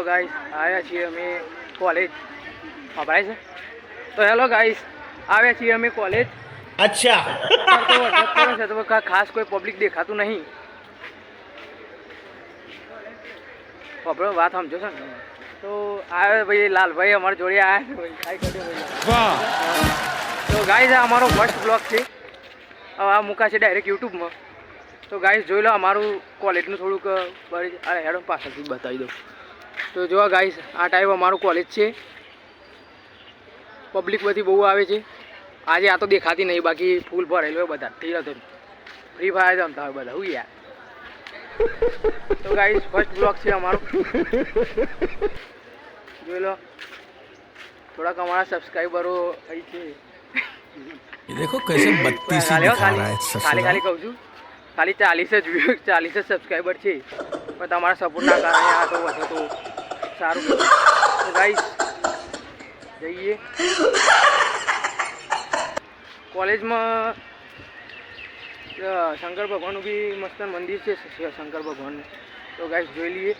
guys આવ્યા છીએ અમે કોલેજ ખબરાય છે તો હેલો ગાઈસ આવ્યા છીએ અમે કોલેજ અચ્છા તો ખાસ કોઈ પબ્લિક દેખાતું નહીં ખબરો વાત સમજો છો ને તો આવે ભાઈ લાલભાઈ અમારા જોડે આવ્યા તો ગાઈસ આ અમારો ફર્સ્ટ બ્લોગ છે હવે આ મૂકાશે ડાયરેક્ટ યુટ્યુબમાં તો ગાઈસ જોઈ લો અમારું કોલેજનું થોડુંક અરે હેડો પાછળથી બતાવી દઉં તો જો ગાઈસ આ ટાઈપ અમારું કોલેજ છે પબ્લિક બધી બહુ આવે છે આજે આ તો દેખાતી નહીં બાકી ફૂલ ભરેલો હોય બધા થઈ જતો ફ્રી ફાયર જમતા હોય બધા હું યાર તો ગાઈસ ફર્સ્ટ બ્લોગ છે અમારું જોઈ લો થોડાક અમારા સબસ્ક્રાઈબરો અહીં છે देखो कैसे बत्तीसी दिखा रहा है ખાલી કહું છું ખાલી 40 જ વ્યૂ 40 જ સબસ્ક્રાઈબર છે પણ તમારા સપોર્ટના કારણે આ તો વધે તો સારું તો ગાઈસ જઈએ કોલેજમાં શંકર ભગવાનનું બી મસ્ત મંદિર છે શંકર ભગવાનનું તો ગાઈસ જોઈ લઈએ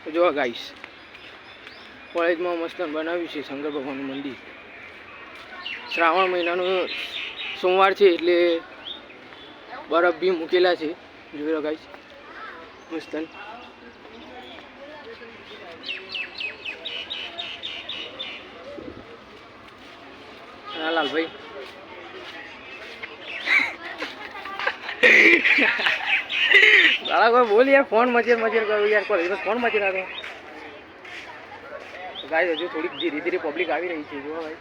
તો જો ગાઈસ કોલેજમાં મસ્ત બનાવ્યું છે શંકર ભગવાનનું મંદિર શ્રાવણ મહિનાનો સોમવાર છે એટલે બરફ બી મૂકેલા છે જોઈ લો ગાઈસ મસ્ત હા લાલભાઈ દાદા કોઈ બોલ યાર ફોન મચેર કરું યાર કોલેજમાં ફોન મચેર આવ્યો ગાઈસ હજુ થોડીક ધીરે ધીરે પબ્લિક આવી રહી છે જો ભાઈ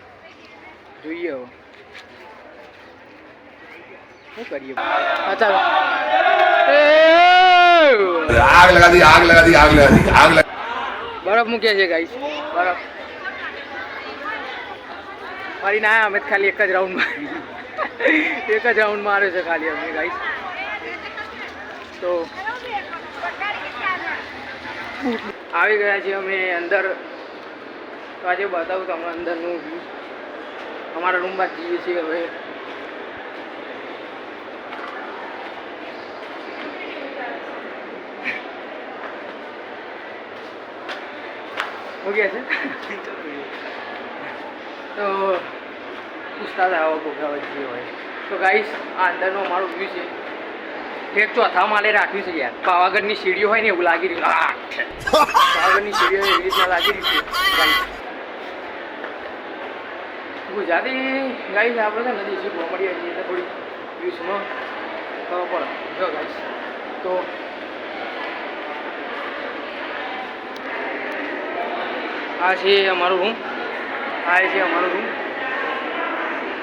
જોઈએ હવે શું કરીએ ચાલો आग लगा दी आग लगा दी आग लगा दी आग लगा બરફ મૂક્યા છે ગાઈસ બરફ ફરી ના અમે ખાલી એક જ રાઉન્ડ મારે છે ખાલી અમે ગાઈસ તો આવી ગયા છીએ અમે અંદર તો આજે બતાવું તમને અંદરનું વ્યૂ અમારા રૂમમાં જઈએ છીએ હવે ગયા છે તો પૂછતા જ આવો બોગાવા જે હોય તો ગાઈસ આ અંદરનો અમારો વ્યૂ છે ઠેક ચોથા માલે રાખ્યું છે યાર પાવાગઢની સીડીઓ હોય ને એવું લાગી રહ્યું પાવાગઢની સીડીઓ એવી રીતના લાગી રહ્યું છે ગાઈસ ગુજરાતી ગાઈસ આપણે છે ને દેશી કોમેડી હતી એટલે થોડી વ્યૂઝમાં ખબર પડે જો ગાઈસ તો આ છે અમારું રૂમ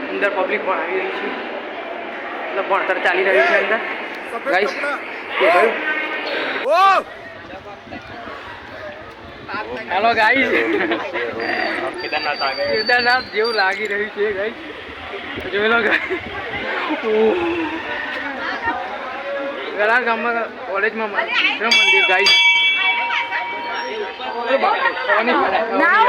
અંદર પબ્લિક પણ આવી રહી છે એટલે ભણતર ચાલી રહ્યું છે અંદર ગાઈસ હેલો ગાઈસ કેદારનાથ જેવું લાગી રહ્યું છે ગાઈસ જોઈ લો ગાઈસ ગળા ગામમાં કોલેજમાં મંદિર ગાઈસ ના